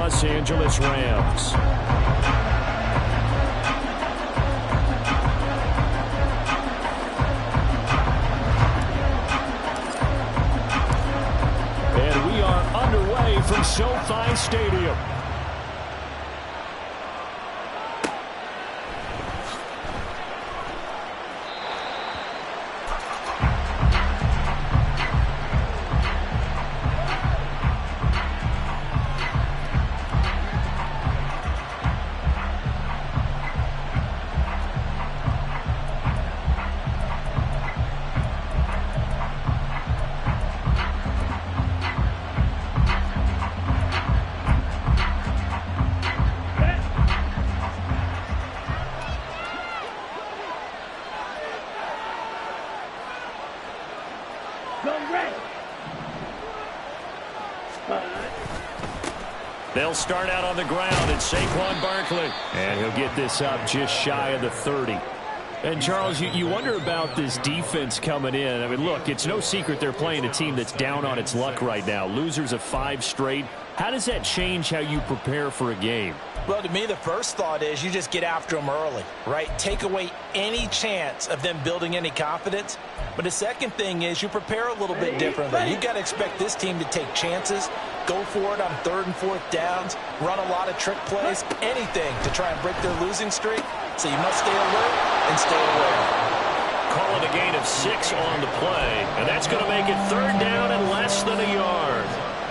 Los Angeles Rams. And we are underway from SoFi Stadium. They'll start out on the ground. It's Saquon Barkley. And he'll get this up just shy of the 30. And, Charles, you wonder about this defense coming in. I mean, look, it's no secret they're playing a team that's down on its luck right now. Losers of 5 straight. How does that change how you prepare for a game? Well, to me, the first thought is you just get after them early, right? Take away any chance of them building any confidence. But the second thing is you prepare a little bit differently. You've got to expect this team to take chances, go for it on 3rd and 4th downs, run a lot of trick plays, anything to try and break their losing streak. So you must stay alert and stay aware. Calling a gain of 6 on the play, and that's going to make it 3rd down and less than a yard.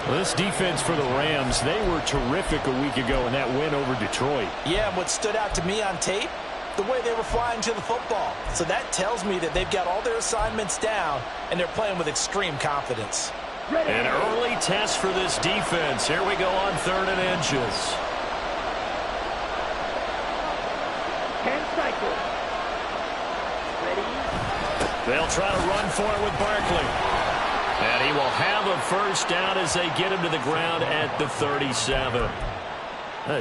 Well, this defense for the Rams, they were terrific a week ago in that win over Detroit. Yeah, and what stood out to me on tape, the way they were flying to the football. So that tells me that they've got all their assignments down, and they're playing with extreme confidence. An early test for this defense. Here we go on 3rd and inches. They'll try to run for it with Barkley. And he will have a first down as they get him to the ground at the 37.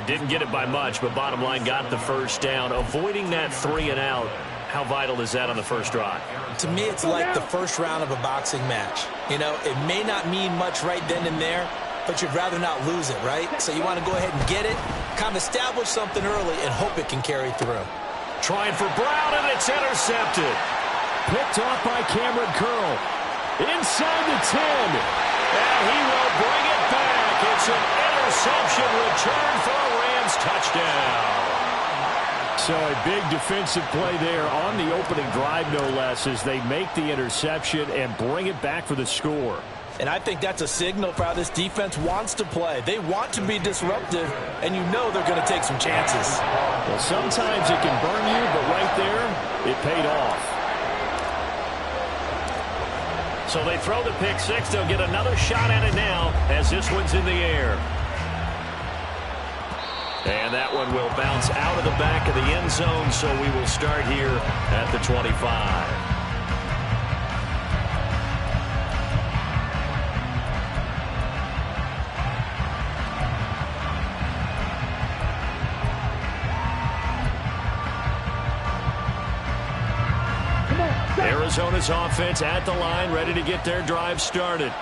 Didn't get it by much, but bottom line got the first down. Avoiding that 3 and out. How vital is that on the first drive? To me, it's like the first round of a boxing match. You know, it may not mean much right then and there, but you'd rather not lose it, right? So you want to go ahead and get it, kind of establish something early, and hope it can carry through. Trying for Brown, and it's intercepted. Picked off by Cameron Curl. Inside the 10. And he will bring it back. It's an interception return for a Rams touchdown. So a big defensive play there on the opening drive, no less, as they make the interception and bring it back for the score. And I think that's a signal for how this defense wants to play. They want to be disruptive, and you know they're going to take some chances. Well, sometimes it can burn you, but right there, it paid off. So they throw the pick six. They'll get another shot at it now as this one's in the air. And that one will bounce out of the back of the end zone, so we will start here at the 25. Arizona's offense at the line, ready to get their drive started.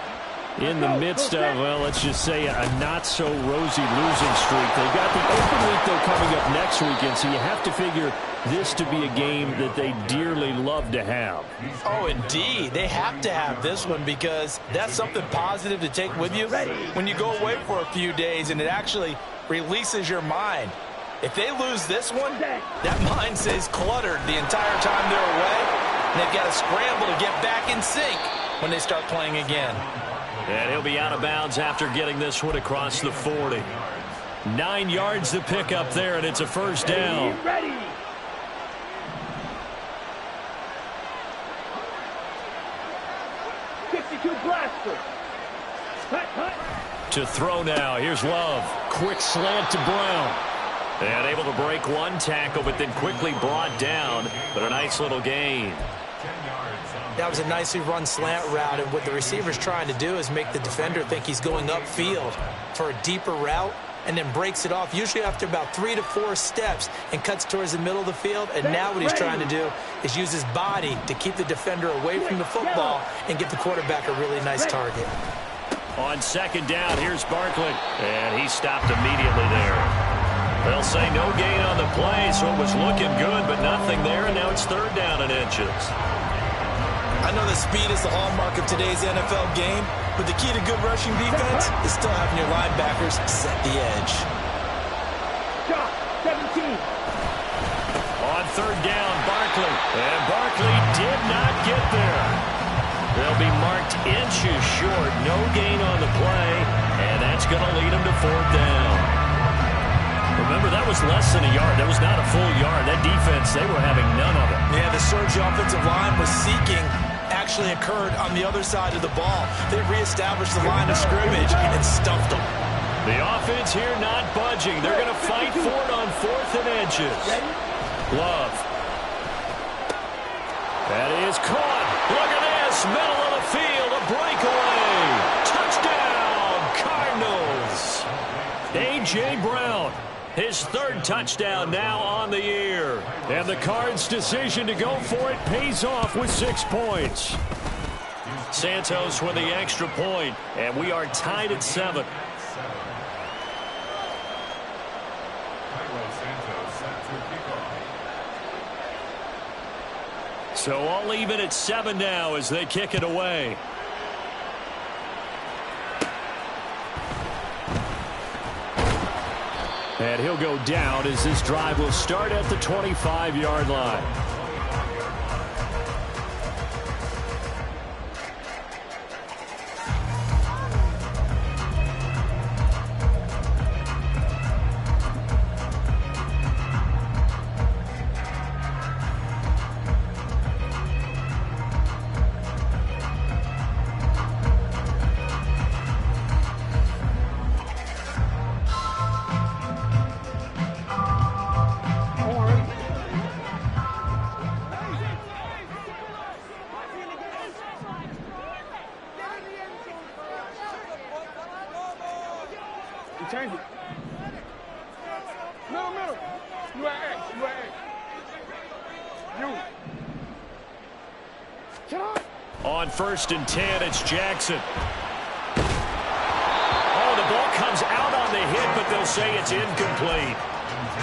In the midst of, well, let's just say a not-so-rosy losing streak. They've got the open week, though, coming up next weekend, so you have to figure this to be a game that they dearly love to have. Oh, indeed. They have to have this one because that's something positive to take with you when you go away for a few days, and it actually releases your mind. If they lose this one, that mind stays cluttered the entire time they're away. And they've got to scramble to get back in sync when they start playing again. And he'll be out of bounds after getting this one across the 40. 9 yards to pick up there, and it's a first down. Ready. Blaster. To throw now. Here's Love. Quick slant to Brown. And able to break one tackle, but then quickly brought down. But a nice little gain. That was a nicely run slant route, and what the receiver's trying to do is make the defender think he's going upfield for a deeper route, and then breaks it off, usually after about 3 to 4 steps, and cuts towards the middle of the field. And now what he's trying to do is use his body to keep the defender away from the football and get the quarterback a really nice target. On second down, here's Barkley. And he stopped immediately there. They'll say no gain on the play, so it was looking good, but nothing there, and now it's third down and inches. I know that speed is the hallmark of today's NFL game, but the key to good rushing defense is still having your linebackers set the edge. 17. On third down, Barkley. And Barkley did not get there. They'll be marked inches short. No gain on the play, and that's going to lead them to fourth down. Remember, that was less than a yard. That was not a full yard. That defense, they were having none of it. Yeah, the surge offensive line was seeking actually occurred on the other side of the ball. They reestablished the line of scrimmage and stuffed them. The offense here not budging. They're going to fight for it on fourth and inches. Love. That is caught. Look at this. Middle of the field. A breakaway. Touchdown, Cardinals. A.J. Brown. His third touchdown now on the year. And the Cards' decision to go for it pays off with 6 points. Santos with the extra point, and we are tied at 7. So all even at 7 now as they kick it away. And he'll go down as this drive will start at the 25-yard line. Change it. Middle. You at X. You. On 1st and 10, it's Jackson. Oh, the ball comes out on the hit, but they'll say it's incomplete.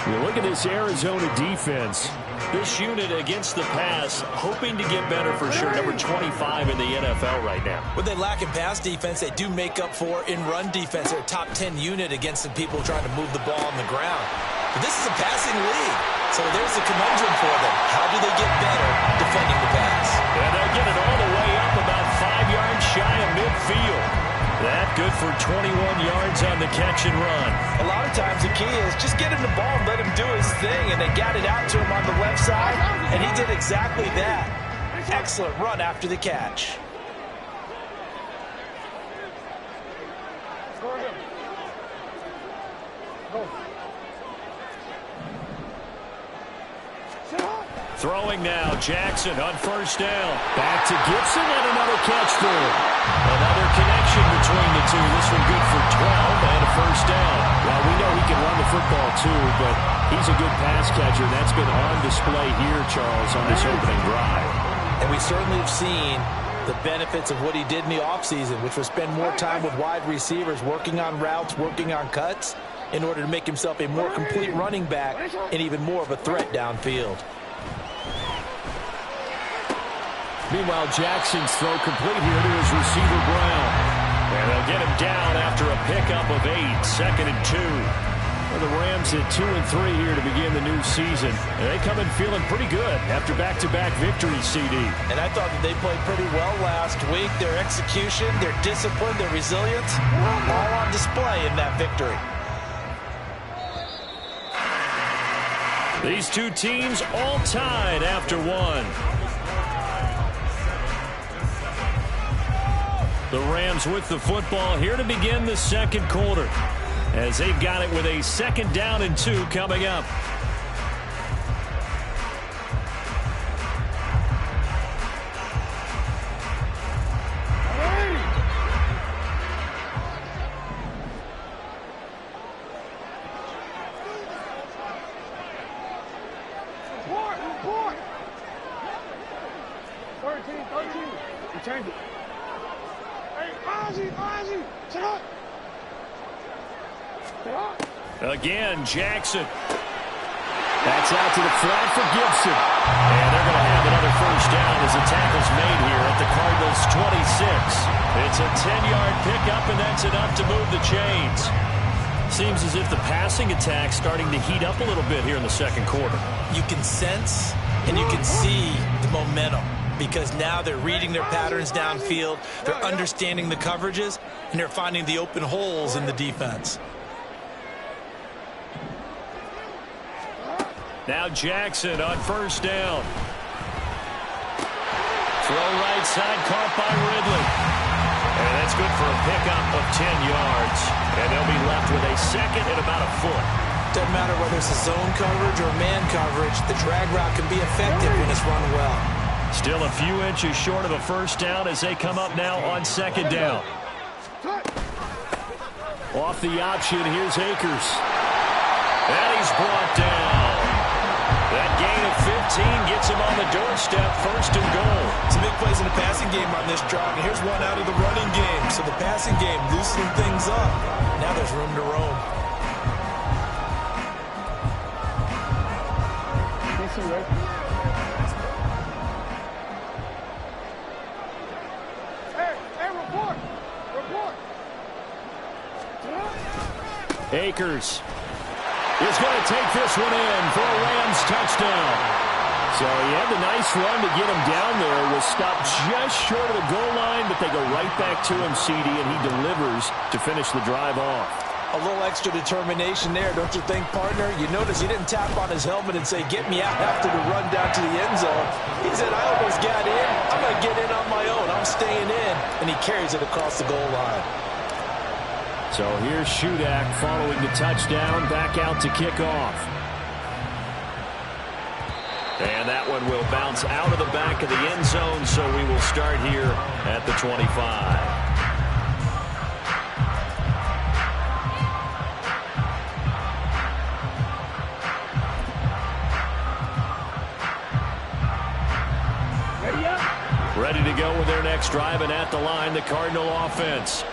You look at this Arizona defense. This unit against the pass, hoping to get better for sure. Number 25 in the NFL right now. What they lack in pass defense, they do make up for in run defense. They're a top 10 unit against the people trying to move the ball on the ground. But this is a passing league, so there's the conundrum for them. How do they get better defending the pass? And they'll get it all the way up about 5 yards shy of midfield. That good for 21 yards on the catch and run. A lot of times the key is just get him the ball and let him do his thing, and they got it out to him on the left side, and he did exactly that. Excellent run after the catch. Throwing now, Jackson on 1st down. Back to Gibson and another catch for him. Another connection between the two. This one good for 12 and a 1st down. Well, we know he can run the football too, but he's a good pass catcher. That's been on display here, Charles, on this opening drive. And we certainly have seen the benefits of what he did in the offseason, which was spend more time with wide receivers, working on routes, working on cuts, in order to make himself a more complete running back and even more of a threat downfield. Meanwhile, Jackson's throw complete here to his receiver, Brown. And they'll get him down after a pickup of 8, 2nd and 2. Well, the Rams at 2 and 3 here to begin the new season. And they come in feeling pretty good after back-to-back victories, CD. And I thought that they played pretty well last week. Their execution, their discipline, their resilience, all on display in that victory. These two teams all tied after one. The Rams with the football here to begin the second quarter, as they've got it with a 2nd down and 2 coming up. Report. 13. You change it. Hey, Again, Jackson. That's out to the flat for Gibson. And they're going to have another first down as the tackle's made here at the Cardinals' 26. It's a 10-yard pickup, and that's enough to move the chains. Seems as if the passing attack's starting to heat up a little bit here in the second quarter. You can sense and you can see the momentum because now they're reading their patterns downfield, they're understanding the coverages, and they're finding the open holes in the defense. Now Jackson on first down. Throw right side, caught by Ridley. And that's good for a pickup of 10 yards. And they'll be left with a second and about a foot. Doesn't matter whether it's a zone coverage or man coverage, the drag route can be effective when it's run well. Still a few inches short of a first down as they come up now on second down. Off the option, here's Akers. And he's brought down. That gain of 15 gets him on the doorstep, first and goal. Some big plays in the passing game on this drive, and here's one out of the running game. So the passing game loosening things up. Now there's room to roam. Akers is going to take this one in for a Rams touchdown. So he had the nice run to get him down there. Was stopped just short of the goal line, but they go right back to him, CD, and he delivers to finish the drive off. A little extra determination there, don't you think, partner? You notice he didn't tap on his helmet and say, get me out after the run down to the end zone. He said, I almost got in. I'm going to get in on my own. I'm staying in. And he carries it across the goal line. So here's Shudak following the touchdown, back out to kick off. And that one will bounce out of the back of the end zone, so we will start here at the 25. Ready to go with their next drive, and at the line, the Cardinal offense.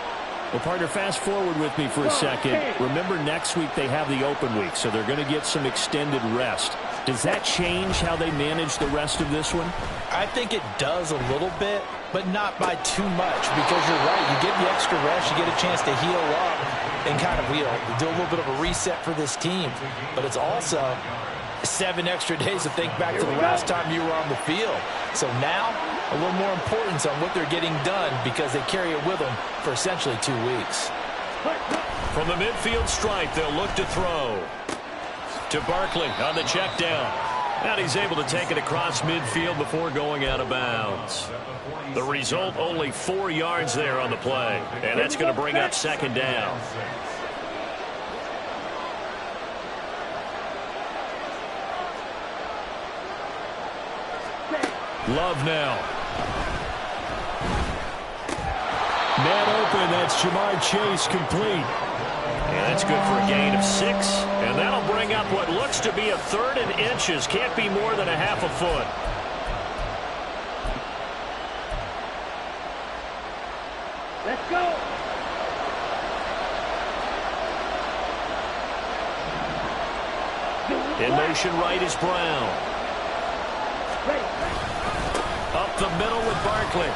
Well, partner, fast forward with me for a second. Remember, next week they have the open week, so they're going to get some extended rest. Does that change how they manage the rest of this one? I think it does a little bit, but not by too much, because you're right. You get the extra rest, you get a chance to heal up and kind of do a little bit of a reset for this team. But it's also 7 extra days to think back to the last time you were on the field. So now, a little more importance on what they're getting done because they carry it with them for essentially 2 weeks. From the midfield stripe, they'll look to throw. To Barkley on the check down. And he's able to take it across midfield before going out of bounds. The result, only 4 yards there on the play. And that's going to bring up second down. Love now. Man open, that's Jamar Chase complete. And that's good for a gain of 6. And that'll bring up what looks to be a 3rd and inches. Can't be more than a half a foot. Let's go. In motion right is Brown. Up the middle with Barkley.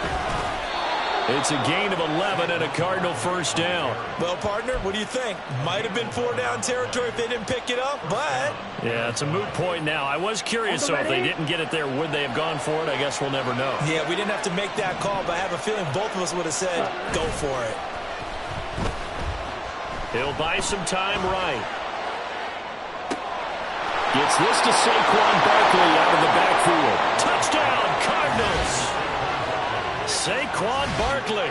It's a gain of 11 and a Cardinal first down. Well, partner, what do you think? Might have been 4-down territory if they didn't pick it up, but... Yeah, it's a moot point now. I was curious, so if they didn't get it there, would they have gone for it? I guess we'll never know. Yeah, we didn't have to make that call, but I have a feeling both of us would have said, go for it. He'll buy some time right. Gets this to Saquon Barkley out of the backfield. Touchdown, Cardinals! Saquon Barkley,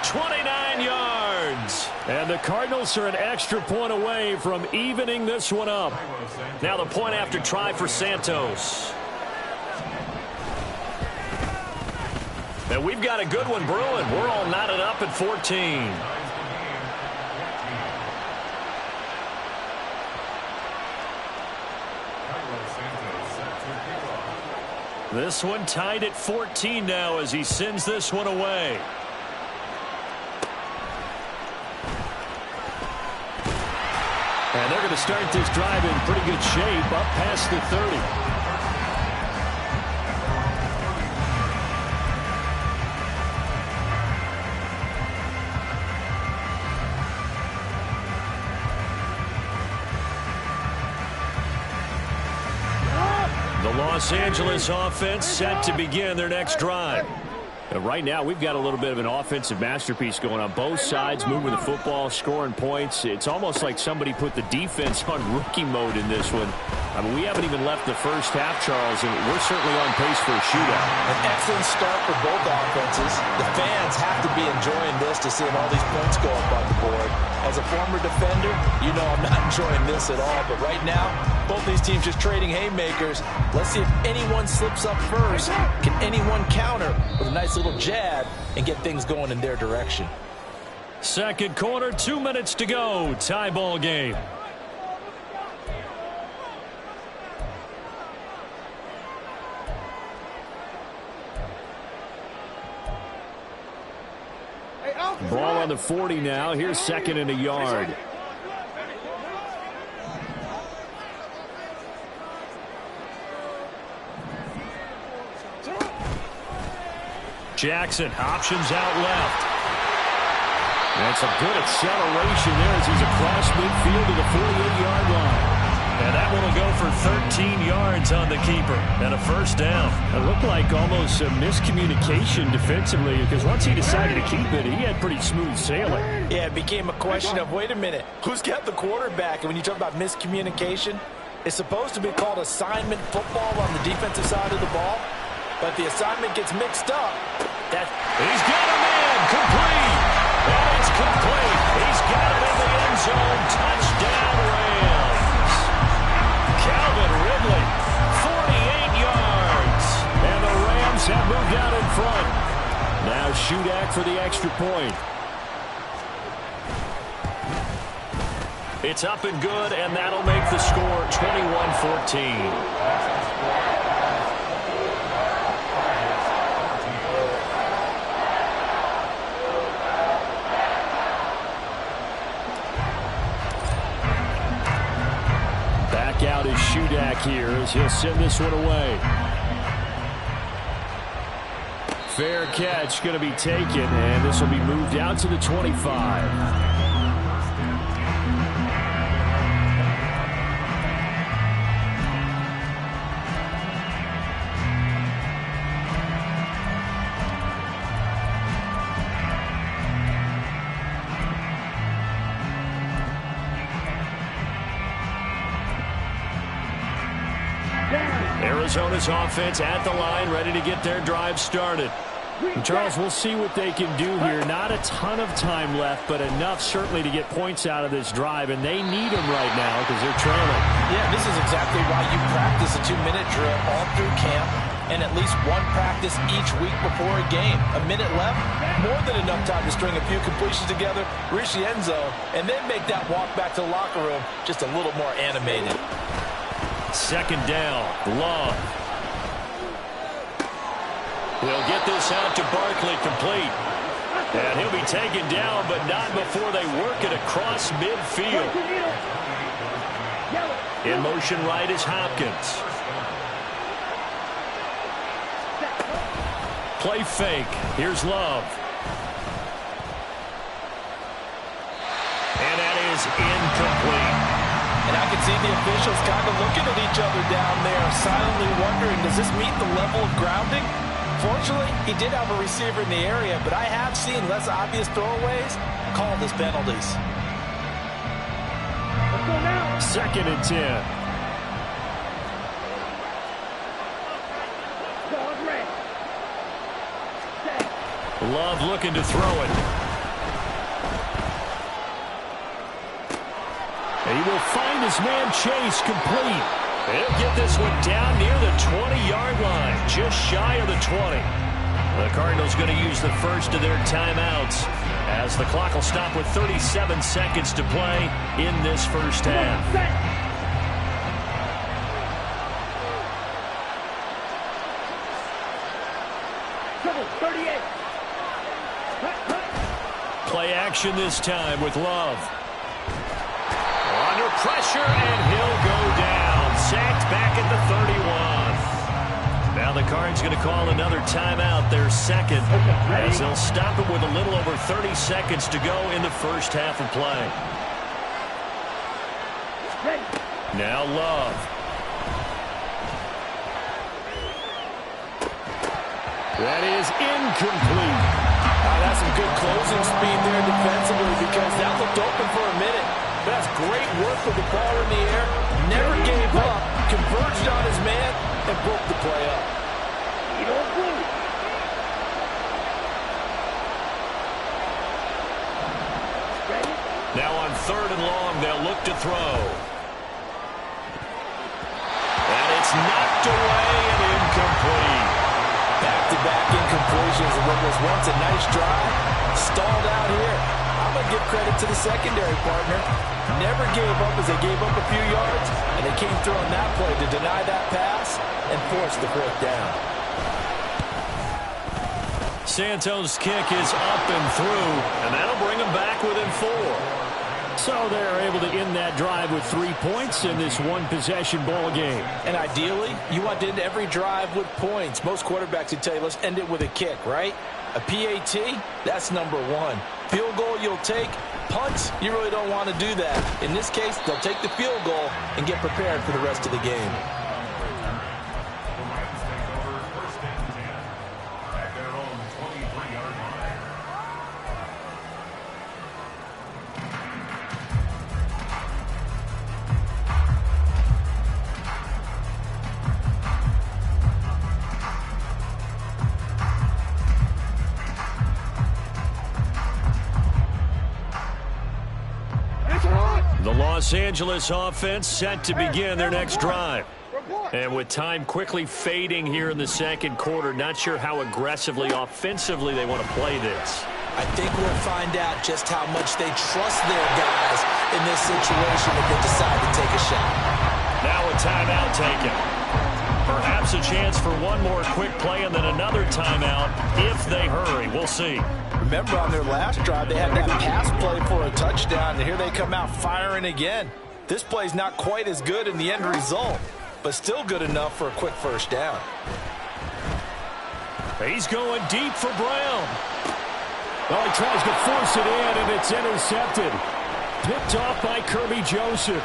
29 yards. And the Cardinals are an extra point away from evening this one up. Now the point after try for Santos. And we've got a good one brewing. We're all knotted up at 14. This one tied at 14 now as he sends this one away. And they're going to start this drive in pretty good shape, up past the 30. The Los Angeles offense set to begin their next drive. Right now, we've got a little bit of an offensive masterpiece going on. Both sides moving the football, scoring points. It's almost like somebody put the defense on rookie mode in this one. I mean, we haven't even left the first half, Charles, and we're certainly on pace for a shootout. An excellent start for both offenses. The fans have to be enjoying this to seeing all these points go up on the board. As a former defender, you know I'm not enjoying this at all. But right now, both these teams just trading haymakers. Let's see if anyone slips up first. Can anyone counter with a nice little jab and get things going in their direction? Second quarter, 2 minutes to go. Tie ball game. Ball on the 40 now. Here's second and a yard. Jackson, options out left. And some good acceleration there as he's across midfield to the 48-yard line. And that one will go for 13 yards on the keeper and a first down. It looked like almost a miscommunication defensively because once he decided to keep it, he had pretty smooth sailing. Yeah, it became a question of, wait a minute, who's got the quarterback? And when you talk about miscommunication, it's supposed to be called assignment football on the defensive side of the ball. But the assignment gets mixed up. He's got a man, complete. And it's complete. He's got it in the end zone. Touchdown, Rams. Calvin Ridley, 48 yards. And the Rams have moved out in front. Now Shudak for the extra point. It's up and good, and that'll make the score 21-14. Out is Shudak here as he'll send this one away. Fair catch going to be taken, and this will be moved out to the 25. Arizona's offense at the line, ready to get their drive started. And Charles, we'll see what they can do here. Not a ton of time left, but enough certainly to get points out of this drive, and they need them right now because they're trailing. Yeah, this is exactly why you practice a 2-minute drill all through camp and at least one practice each week before a game. A minute left, more than enough time to string a few completions together, reach the end zone, and then make that walk back to the locker room just a little more animated. Second down, Love. He'll get this out to Barkley, complete. And he'll be taken down, but not before they work it across midfield. In motion right is Hopkins. Play fake. Here's Love. And that is incomplete. And I can see the officials kind of looking at each other down there, silently wondering, does this meet the level of grounding? Fortunately, he did have a receiver in the area, but I have seen less obvious throwaways called as penalties. Let's go now. Second and 10. Dog red. Love looking to throw it. He will find his man Chase, complete. He'll get this one down near the 20-yard line, just shy of the 20. The Cardinals going to use the first of their timeouts as the clock will stop with 37 seconds to play in this first half. 38. Play action this time with Love. Under pressure, and he'll go down. Sacked back at the 31. Now the Cards going to call another timeout, their second, as they'll stop it with a little over 30 seconds to go in the first half of play. Now Love. That is incomplete. That's some good closing speed there defensively because that looked open for a minute. That's great work with the ball in the air. Never gave up, converged on his man, and broke the play up. Now on 3rd and long, they'll look to throw. And it's knocked away and incomplete. Back-to-back incompletions of what was once a nice drive. Stalled out here. I'm going to give credit to the secondary partner. Never gave up as they gave up a few yards, and they came through on that play to deny that pass and force the 4th down. Santos' kick is up and through, and that'll bring them back within 4. So they're able to end that drive with 3 points in this one-possession ball game. And ideally, you want to end every drive with points. Most quarterbacks would tell you, let's end it with a kick, right? A PAT, that's number 1. Field goal you'll take. Punts, you really don't want to do that. In this case, they'll take the field goal and get prepared for the rest of the game. The Los Angeles offense set to begin their next drive. And with time quickly fading here in the second quarter, not sure how aggressively, offensively they want to play this. I think we'll find out just how much they trust their guys in this situation if they decide to take a shot. Now a timeout taken. Perhaps a chance for one more quick play and then another timeout if they hurry. We'll see. Remember on their last drive, they had that pass play for a touchdown, and here they come out firing again. This play's not quite as good in the end result, but still good enough for a quick first down. He's going deep for Brown. Oh, he tries to force it in, and it's intercepted. Picked off by Kirby Joseph.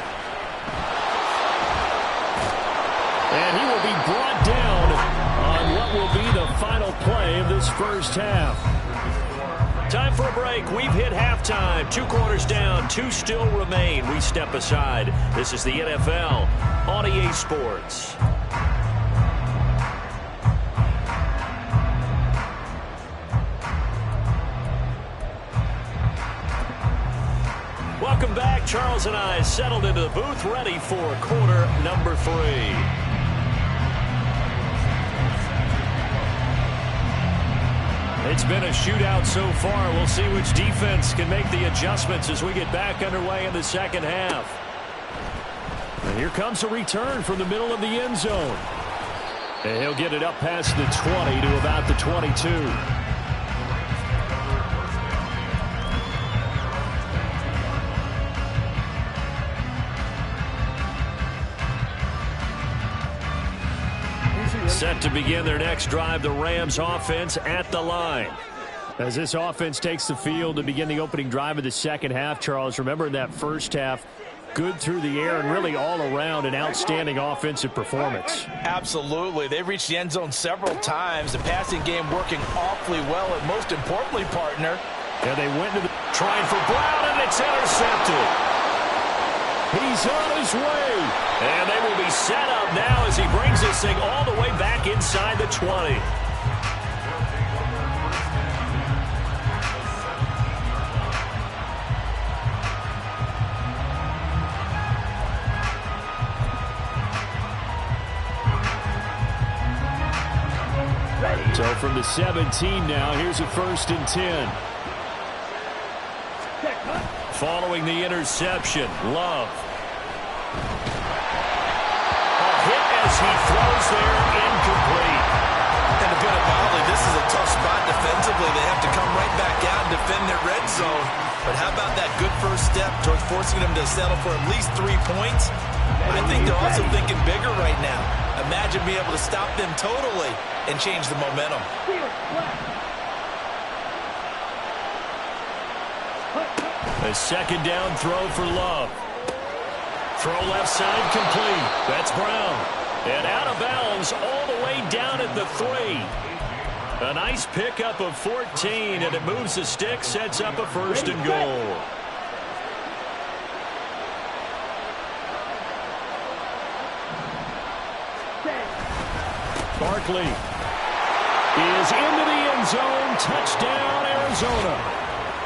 And he will be brought down on what will be the final play of this first half. Time for a break. We've hit halftime. 2 quarters down. 2 still remain. We step aside. This is the NFL on EA Sports. Welcome back. Charles and I settled into the booth, ready for quarter number 3. It's been a shootout so far. We'll see which defense can make the adjustments as we get back underway in the second half. And here comes a return from the middle of the end zone. And he'll get it up past the 20 to about the 22. Set to begin their next drive, the Rams offense at the line. As this offense takes the field to begin the opening drive of the second half, Charles, remember in that first half, good through the air and really all around an outstanding offensive performance. Absolutely. They reached the end zone several times. The passing game working awfully well, and most importantly, partner. And they went to the trying for Brown, and it's intercepted. He's on his way. And they will be set up now as he brings this thing all the way back inside the 20. So from the 17 now, here's a 1st and 10. Following the interception, Love. A hit as he throws there, incomplete. And to put it mildly, this is a tough spot defensively. They have to come right back out and defend their red zone. But how about that good first step towards forcing them to settle for at least 3 points? I think they're also thinking bigger right now. Imagine being able to stop them totally and change the momentum. A second down throw for Love. Throw left side complete. That's Brown. And out of bounds all the way down at the 3. A nice pickup of 14, and it moves the stick, sets up a 1st and goal. Barkley is into the end zone. Touchdown, Arizona.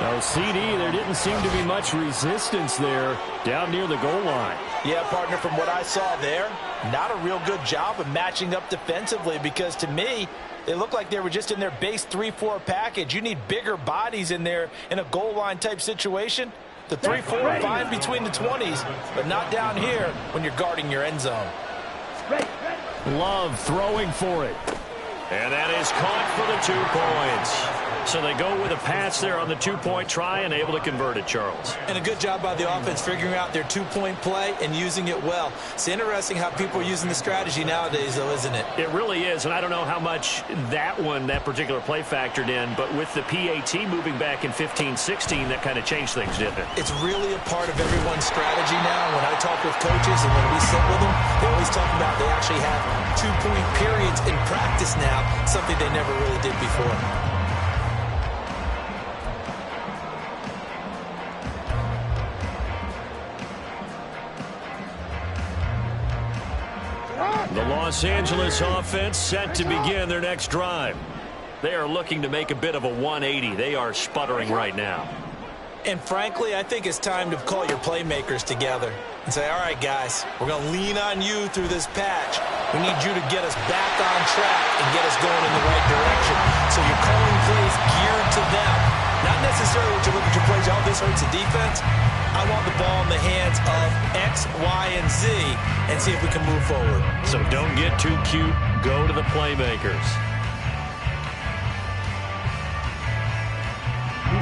Now, CD, there didn't seem to be much resistance there down near the goal line. Yeah, partner, from what I saw there, not a real good job of matching up defensively, because to me, they look like they were just in their base 3-4 package. You need bigger bodies in there in a goal line type situation. The 3-4 fine between the 20s, but not down here when you're guarding your end zone. Love throwing for it. And that is caught for the 2 points. So they go with a pass there on the 2-point try and able to convert it, Charles. And a good job by the offense figuring out their 2-point play and using it well. It's interesting how people are using the strategy nowadays, though, isn't it? It really is, and I don't know how much that particular play factored in, but with the PAT moving back in 15-16, that kind of changed things, didn't it? It's really a part of everyone's strategy now. When I talk with coaches and when we sit with them, they always talk about they actually have 2-point periods in practice now, something they never really did before. The Los Angeles offense set to begin their next drive. They are looking to make a bit of a 180. They are sputtering right now. And frankly, I think it's time to call your playmakers together and say, all right, guys, we're going to lean on you through this patch. We need you to get us back on track and get us going in the right direction. So you're calling plays geared to them. Not necessarily what you look at your plays, oh, this hurts the defense. I want the ball in the hands of X, Y, and Z and see if we can move forward. So don't get too cute. Go to the playmakers.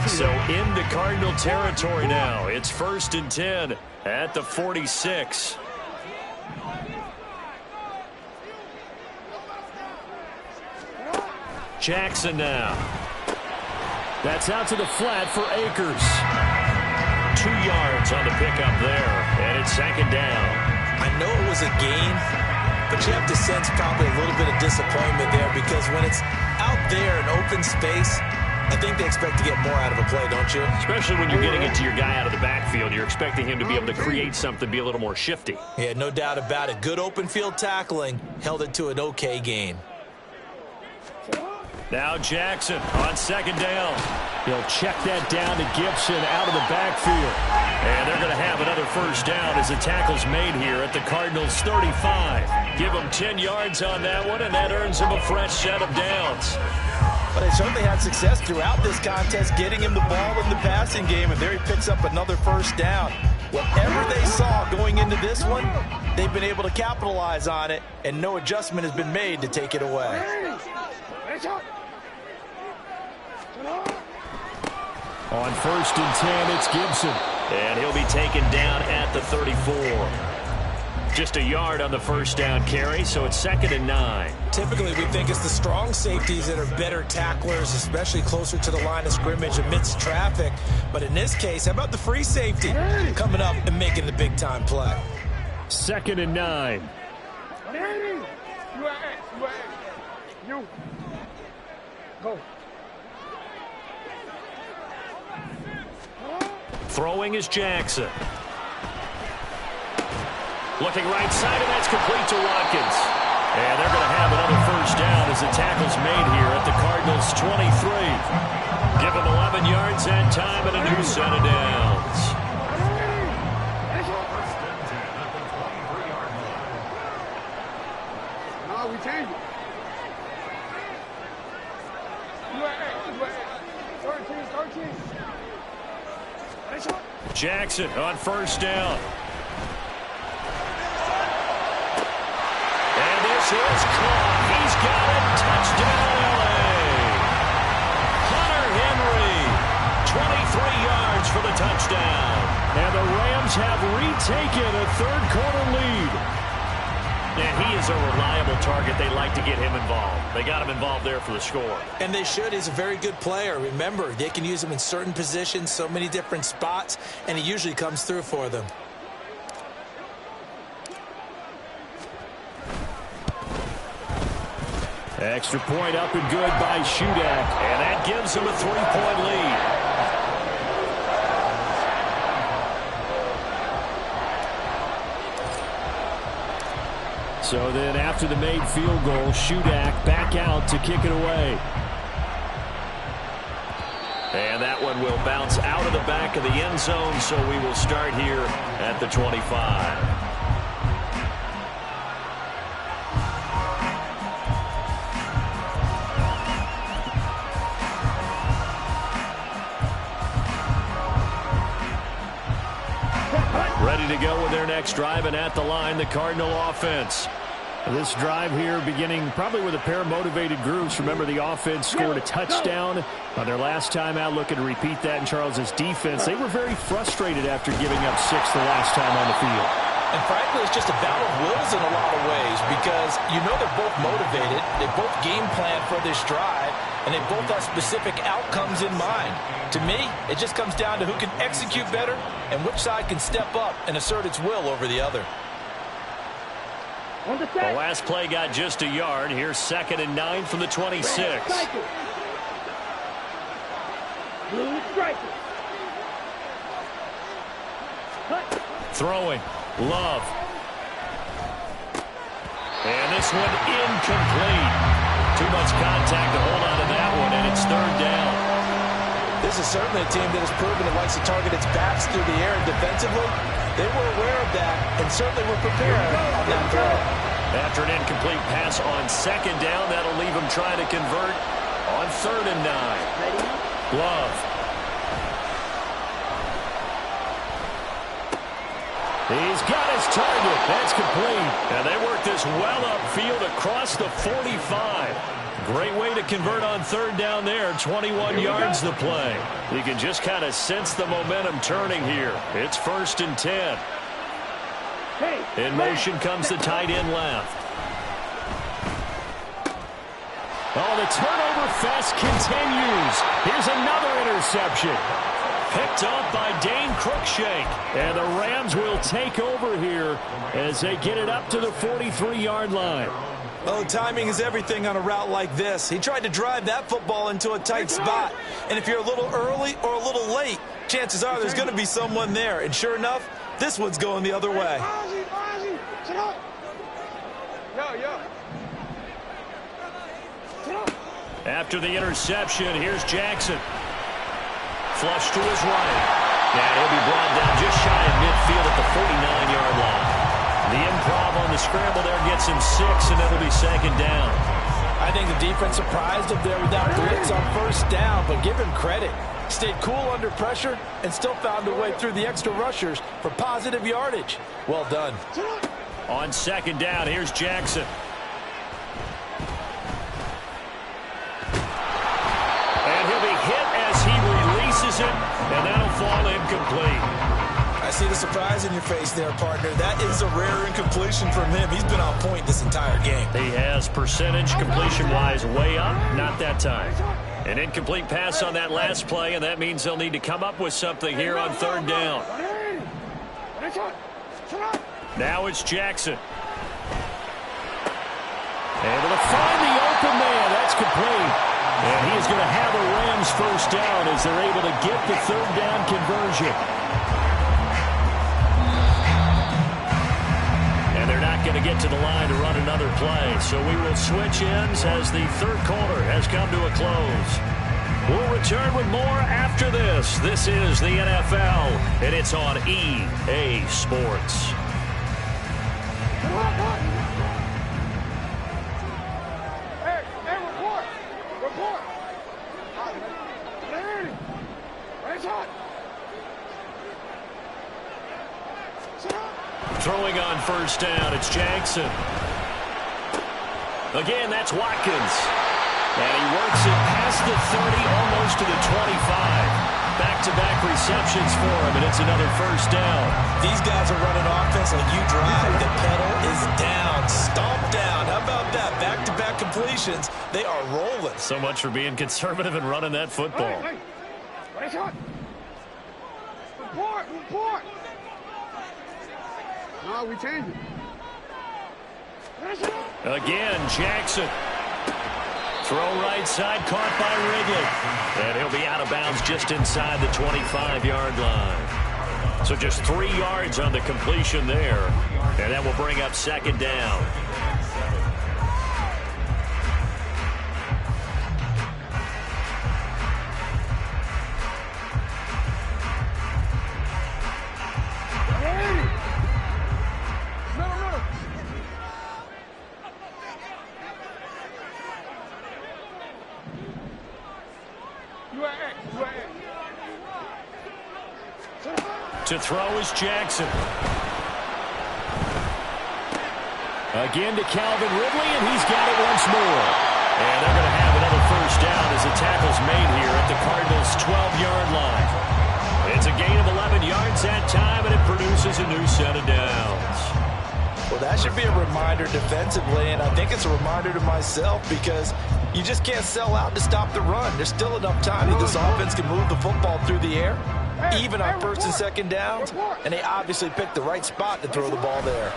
So into Cardinal territory now. It's 1st and 10 at the 46. Jackson now. That's out to the flat for Akers. 2 yards on the pickup there, and it's 2nd down. I know it was a gain, but you have to sense probably a little bit of disappointment there, because when it's out there in open space, I think they expect to get more out of a play, don't you? Especially when you're getting it to your guy out of the backfield. You're expecting him to be able to create something, be a little more shifty. Yeah, no doubt about it. Good open field tackling held it to an okay gain. Now Jackson on 2nd down. He'll check that down to Gibson out of the backfield. And they're going to have another 1st down as the tackle's made here at the Cardinals' 35. Give them 10 yards on that one, and that earns them a fresh set of downs. But they certainly had success throughout this contest getting him the ball in the passing game, and there he picks up another 1st down. Whatever they saw going into this one, they've been able to capitalize on it, and no adjustment has been made to take it away. On 1st and 10, it's Gibson. And he'll be taken down at the 34. Just a yard on the 1st down carry, so it's 2nd and 9. Typically, we think it's the strong safeties that are better tacklers, especially closer to the line of scrimmage amidst traffic. But in this case, how about the free safety coming up and making the big-time play? 2nd and 9. You. Go. Throwing is Jackson. Looking right side, and that's complete to Watkins. And they're going to have another 1st down as the tackle's made here at the Cardinals' 23. Give them 11 yards that time and a new set of downs. No, we change it. 13. Jackson on 1st down. And this is caught. He's got it. Touchdown, LA. Hunter Henry. 23 yards for the touchdown. And the Rams have retaken a third-quarter lead. And he is a reliable target. They like to get him involved. They got him involved there for the score. And they should. He's a very good player. Remember, they can use him in certain positions, so many different spots, and he usually comes through for them. Extra point up and good by Shudak. And that gives him a 3-point lead. So then after the made field goal, Shudak back out to kick it away. And that one will bounce out of the back of the end zone, so we will start here at the 25. Ready to go with their next drive, and at the line, the Cardinal offense. This drive here beginning probably with a pair of motivated groups. Remember, the offense scored a touchdown on their last time out. Looking to repeat that in Charles's defense. They were very frustrated after giving up 6 the last time on the field. And frankly, it's just a battle of wills in a lot of ways because you know they're both motivated. They both game plan for this drive, and they both have specific outcomes in mind. To me, it just comes down to who can execute better and which side can step up and assert its will over the other. The last play got just a yard. Here's 2nd and 9 from the 26. Throwing. Love. And this one incomplete. Too much contact to hold on to that one, and it's 3rd down. This is certainly a team that has proven it likes to target its backs through the air, and defensively, they were aware of that and certainly were prepared on that throw. After an incomplete pass on 2nd down, that'll leave them trying to convert on 3rd and 9. Love. He's got his target. That's complete. And they work this well upfield across the 45. Great way to convert on 3rd down there. 21 yards to play. You can just kind of sense the momentum turning here. It's 1st and 10. In motion comes the tight end left. Oh, the turnover fest continues. Here's another interception. Picked off by Dane Cruikshank. And the Rams will take over here as they get it up to the 43-yard line. Oh, timing is everything on a route like this. He tried to drive that football into a tight spot. And if you're a little early or a little late, chances are there's going to be someone there. And sure enough, this one's going the other way. After the interception, here's Jackson. Flush to his right. And he'll be brought down just shy of midfield at the 49-yard line. The improv on the scramble there gets him 6, and it'll be 2nd down. I think the defense surprised him there with that blitz on 1st down, but give him credit. Stayed cool under pressure and still found a way through the extra rushers for positive yardage. Well done. On 2nd down, here's Jackson. And he'll be hit as he releases it, and that'll fall incomplete. I see the surprise in your face there, partner. That is a rare incompletion from him. He's been on point this entire game. He has percentage completion-wise way up, not that time. An incomplete pass on that last play, and that means they'll need to come up with something here on 3rd down. Now it's Jackson. Able to find the open man. That's complete. And he is going to have a Rams 1st down as they're able to get the 3rd down conversion. And they're not going to get to the line to run another play. So we will switch ends as the 3rd quarter has come to a close. We'll return with more after this. This is the NFL, and it's on EA Sports. Throwing on 1st down, it's Jackson. Again, that's Watkins. And he works it past the 30, almost to the 25. back-to-back receptions for him, and it's another first down. These guys are running offense like you drive. The pedal is down, stomp down. How about that? Back-to-back completions. They are rolling. So much for being conservative and running that football. Hey, hey. Shot. Report. No, we changed it. Again, Jackson. Throw right side, caught by Wrigley. And he'll be out of bounds just inside the 25-yard line. So just 3 yards on the completion there. And that will bring up second down. To throw is Jackson. Again to Calvin Ridley, and he's got it once more. And they're going to have another first down as the tackle's made here at the Cardinals' 12-yard line. It's a gain of 11 yards that time, and it produces a new set of downs. Well, that should be a reminder defensively, and I think it's a reminder to myself because you just can't sell out to stop the run. There's still enough time that this offense can move the football through the air, even on first and second downs, and they obviously picked the right spot to throw the ball there.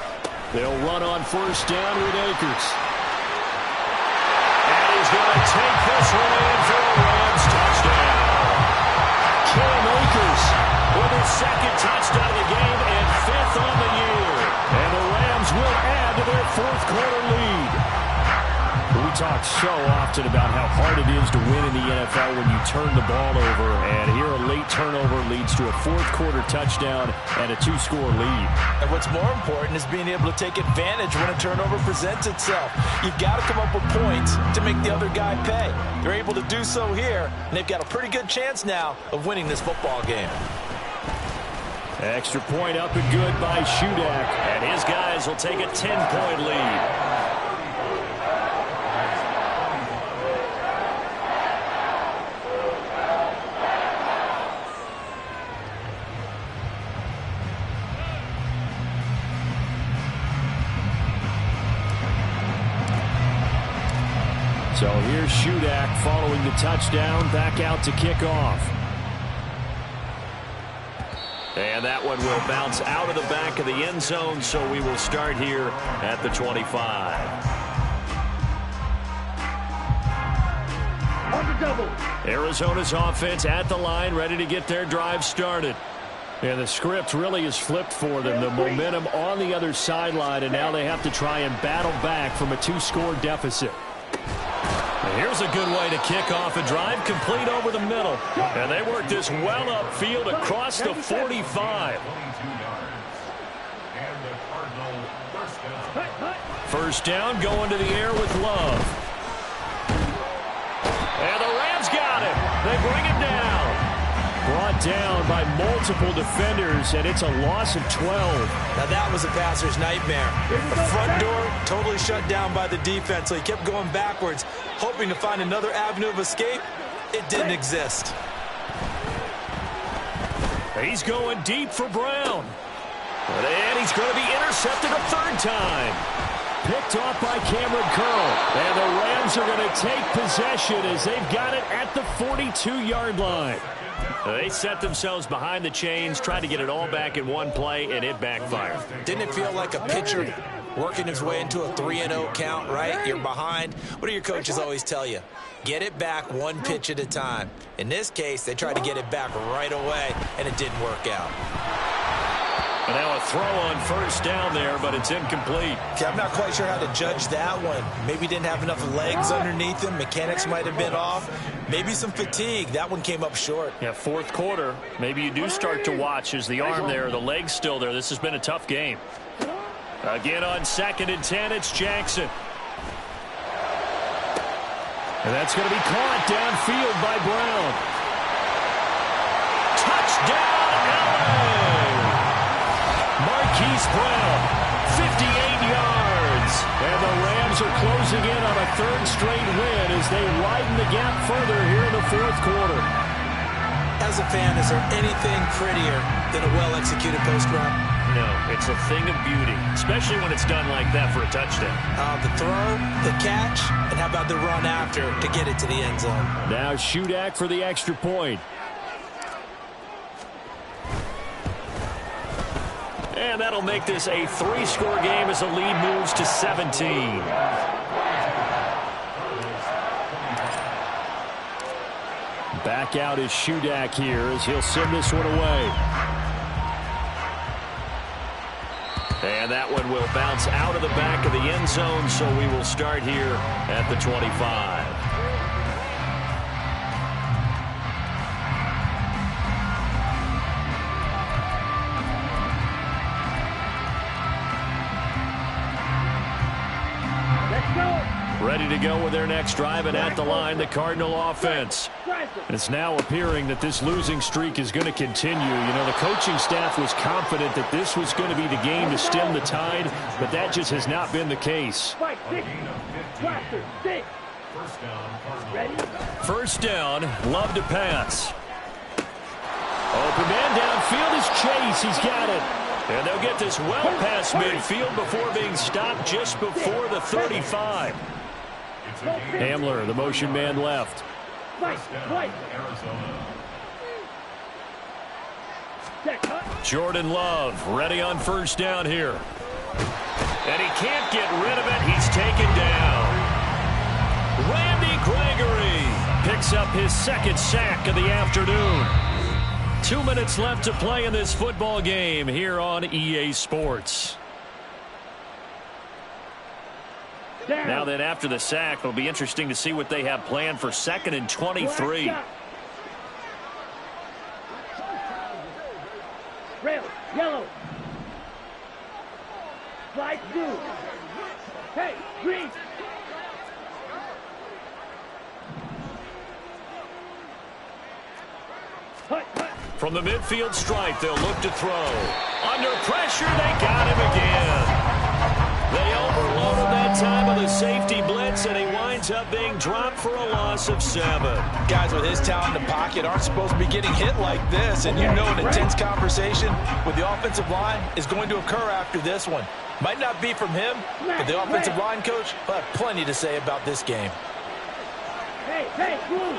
They'll run on first down with Akers. And he's going to take this one in for a Rams touchdown. Cam Akers with his second touchdown of the game and 5th on the year. And the Rams will add to their 4th quarter lead. We talk so often about how hard it is to win in the NFL when you turn the ball over, and here a late turnover leads to a 4th quarter touchdown and a 2-score lead. And what's more important is being able to take advantage when a turnover presents itself. You've got to come up with points to make the other guy pay. They're able to do so here, and they've got a pretty good chance now of winning this football game. Extra point up and good by Shudak, and his guys will take a 10-point lead. So here's Shudak following the touchdown, back out to kick off. And that one will bounce out of the back of the end zone, so we will start here at the 25. Arizona's offense at the line, ready to get their drive started. And the script really is flipped for them. The momentum on the other sideline, and now they have to try and battle back from a 2-score deficit. Here's a good way to kick off a drive, complete over the middle. And they work this well upfield across the 45. First down, going to the air with Love. And the Rams got him. They bring him down. Brought down by multiple defenders, and it's a loss of 12. Now that was a passer's nightmare. The front door totally shut down by the defense, so he kept going backwards, hoping to find another avenue of escape. It didn't exist. He's going deep for Brown. And he's going to be intercepted a 3rd time. Picked off by Cameron Curl. And the Rams are going to take possession as they've got it at the 42-yard line. They set themselves behind the chains, tried to get it all back in one play, and it backfired. Didn't it feel like a pitcher working his way into a 3-0 count, right? You're behind. What do your coaches always tell you? Get it back one pitch at a time. In this case, they tried to get it back right away, and it didn't work out. And now a throw on first down there, but it's incomplete. Okay, I'm not quite sure how to judge that one. Maybe didn't have enough legs underneath him. Mechanics might have been off. Maybe some fatigue. That one came up short. Yeah, 4th quarter. Maybe you do start to watch as the arm there, the leg's still there. This has been a tough game. Again on 2nd and 10, it's Jackson. And that's going to be caught downfield by Brown. Touchdown, LA! Marquise Brown, 58 yards. And the Rams are closing in on a 3rd straight win as they widen the gap further here in the 4th quarter. As a fan, is there anything prettier than a well-executed post route? No, it's a thing of beauty, especially when it's done like that for a touchdown. The throw, the catch, and how about the run after to get it to the end zone? Now Shudak for the extra point. And that'll make this a 3-score game as the lead moves to 17. Back out is Shudak here as he'll send this one away. And that one will bounce out of the back of the end zone, so we will start here at the 25. Ready to go with their next drive, and at the line, the Cardinal offense. It's now appearing that this losing streak is going to continue. You know, the coaching staff was confident that this was going to be the game to stem the tide, but that just has not been the case. First down, Love to pass. Open man downfield is Chase. He's got it. And they'll get this well past midfield before being stopped just before the 35. Hamler, the motion man left. Jordan Love ready on first down here. And he can't get rid of it. He's taken down. Randy Gregory picks up his second sack of the afternoon. 2 minutes left to play in this football game here on EA Sports. Now then, after the sack, it'll be interesting to see what they have planned for 2nd and 23. Red, yellow. Slide blue. Hey, green. From the midfield stripe, they'll look to throw. Under pressure, they got him again. They overloaded that time of the safety blitz, and he winds up being dropped for a loss of 7. Guys with his talent in the pocket aren't supposed to be getting hit like this, and you know an intense conversation with the offensive line is going to occur after this one. Might not be from him, but the offensive line coach will have plenty to say about this game. Hey, move.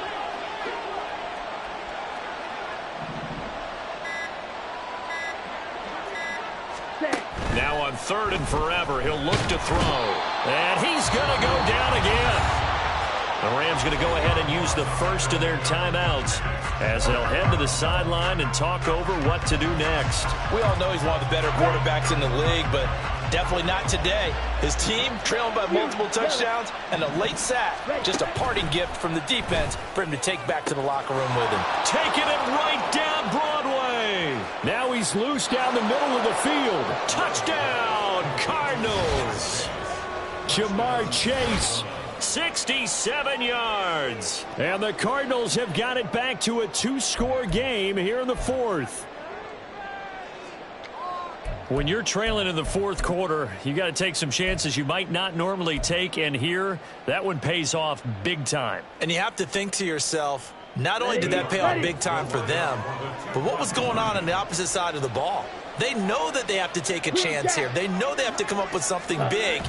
Now on 3rd and forever, he'll look to throw. And he's going to go down again. The Rams going to go ahead and use the first of their timeouts as they'll head to the sideline and talk over what to do next. We all know he's one of the better quarterbacks in the league, but definitely not today. His team trailing by multiple touchdowns and a late sack. Just a parting gift from the defense for him to take back to the locker room with him. Taking it right down Broadway. Now he's loose down the middle of the field. Touchdown, Cardinals. Jamar Chase, 67 yards. And the Cardinals have got it back to a 2-score game here in the 4th. When you're trailing in the 4th quarter, you got to take some chances you might not normally take, and here, that one pays off big time. And you have to think to yourself, not only did that pay off big time for them, but what was going on the opposite side of the ball? They know that they have to take a chance here. They know they have to come up with something big,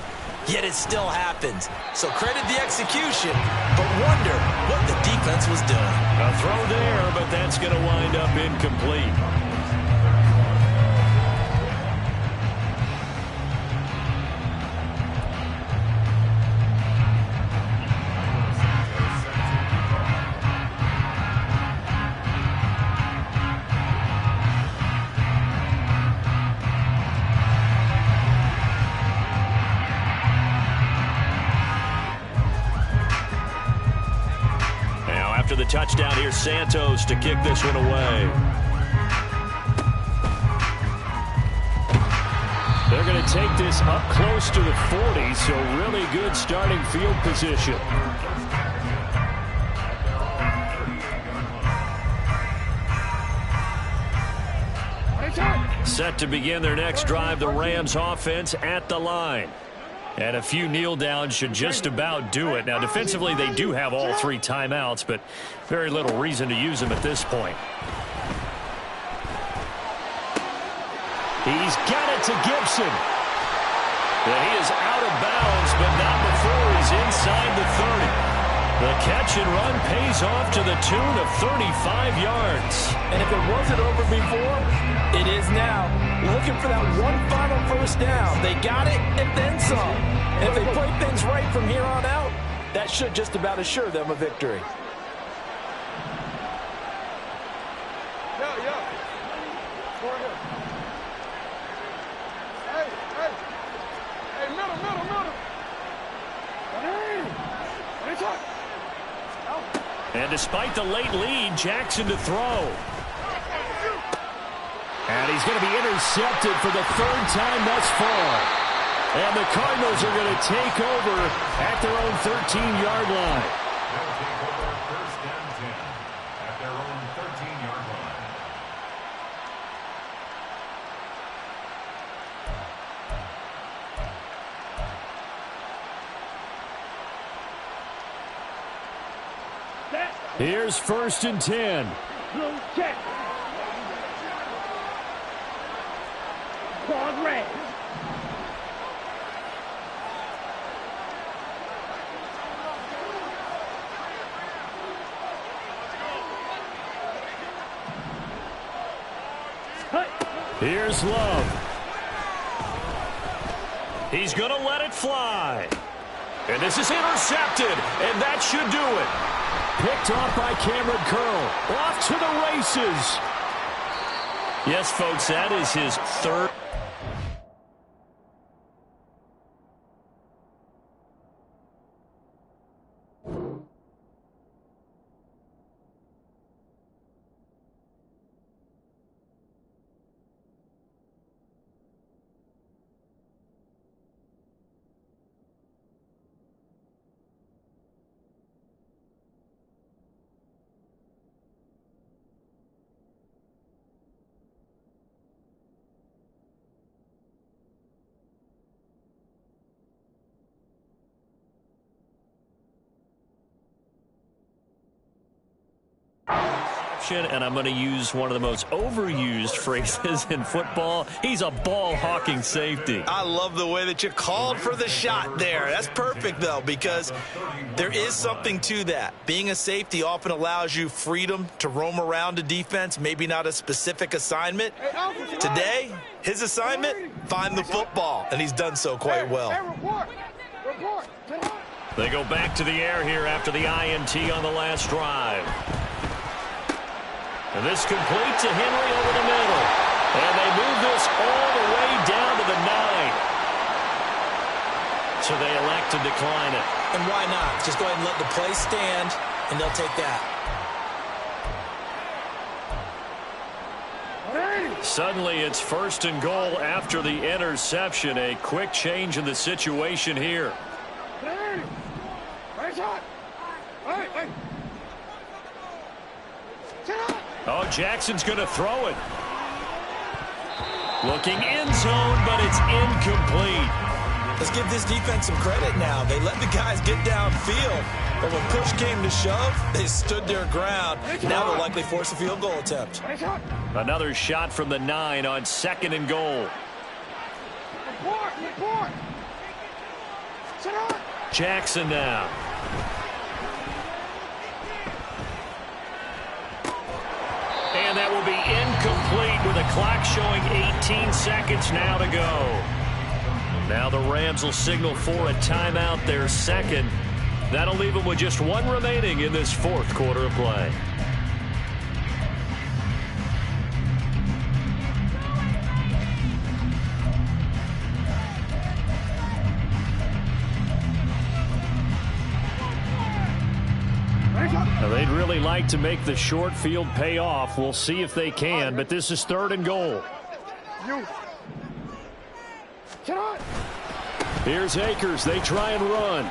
yet it still happens. So credit the execution, but wonder what the defense was doing. A throw there, but that's going to wind up incomplete. After the touchdown, here's Santos to kick this one away. They're going to take this up close to the 40, so really good starting field position. Set to begin their next drive, the Rams offense at the line. And a few kneel downs should just about do it. Now, defensively, they do have all 3 timeouts, but very little reason to use them at this point. He's got it to Gibson. And he is out of bounds, but not before he's inside the 30. The catch and run pays off to the tune of 35 yards. And if it wasn't over before, it is now. Looking for that one final first down. They got it and then some. And if they play things right from here on out, that should just about assure them a victory. And despite the late lead, Jackson to throw. And he's going to be intercepted for the 3rd time thus far. And the Cardinals are going to take over at their own 13-yard line. They'll take over 1st and 10 at their own 13-yard line. Here's 1st and 10. Blue check. Quad red. Here's Love. He's going to let it fly. And this is intercepted, and that should do it. Picked off by Cameron Curl. Off to the races. Yes, folks, that is his 3rd. And I'm going to use one of the most overused phrases in football. He's a ball-hawking safety. I love the way that you called for the shot there. That's perfect, though, because there is something to that. Being a safety often allows you freedom to roam around a defense, maybe not a specific assignment. Today, his assignment, find the football, and he's done so quite well. They go back to the air here after the INT on the last drive. And this complete to Henry over the middle. And they move this all the way down to the 9. So they elect to decline it. And why not? Just go ahead and let the play stand, and they'll take that. Suddenly it's 1st and goal after the interception. A quick change in the situation here. Oh, Jackson's going to throw it. Looking end zone, but it's incomplete. Let's give this defense some credit now. They let the guys get downfield, but when push came to shove, they stood their ground. Now they'll likely force a field goal attempt. Another shot from the 9 on 2nd and goal. Jackson now. And that will be incomplete with a clock showing 18 seconds now to go. Now the Rams will signal for a timeout, their 2nd. That'll leave them with just 1 remaining in this 4th quarter of play. Now they'd really like to make the short field pay off. We'll see if they can, but this is 3rd and goal. Here's Akers. They try and run.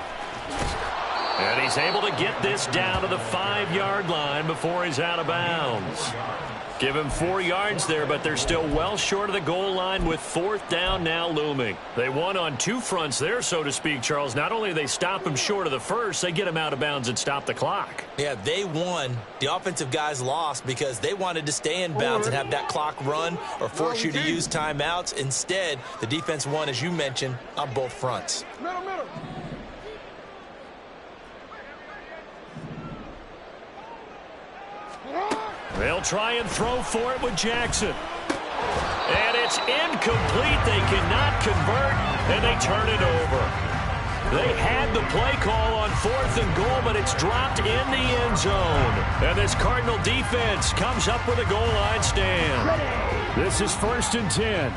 And he's able to get this down to the 5-yard line before he's out of bounds. Give him 4 yards there, but they're still well short of the goal line with 4th down now looming. They won on 2 fronts there, so to speak, Charles. Not only do they stop him short of the first, they get him out of bounds and stop the clock. Yeah, they won. The offensive guys lost because they wanted to stay in bounds and have that clock run or force you to use timeouts. Instead, the defense won, as you mentioned, on both fronts. Middle. They'll try and throw for it with Jackson. And it's incomplete. They cannot convert, and they turn it over. They had the play call on 4th and goal, but it's dropped in the end zone. And this Cardinal defense comes up with a goal line stand. This is 1st and 10.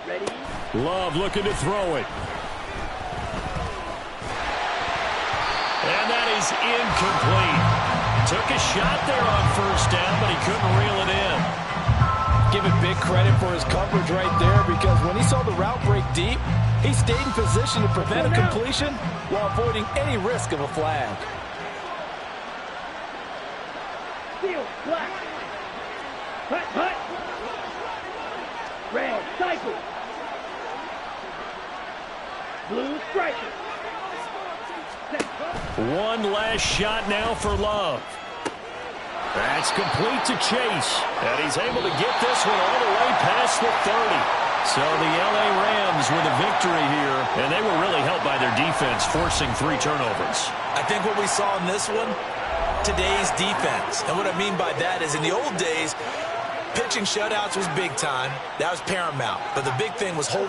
Ready? Love looking to throw it. And that is incomplete. Took a shot there on 1st down, but he couldn't reel it in. Give him big credit for his coverage right there, because when he saw the route break deep, he stayed in position to prevent a completion while avoiding any risk of a flag. Steel, black. Hut. Red, cycle. Blue, striker. One last shot now for Love. That's complete to Chase. And he's able to get this one all the way past the 30. So the L.A. Rams with a victory here, and they were really helped by their defense, forcing 3 turnovers. I think what we saw in this one, today's defense. And what I mean by that is in the old days, pitching shutouts was big time. That was paramount. But the big thing was holding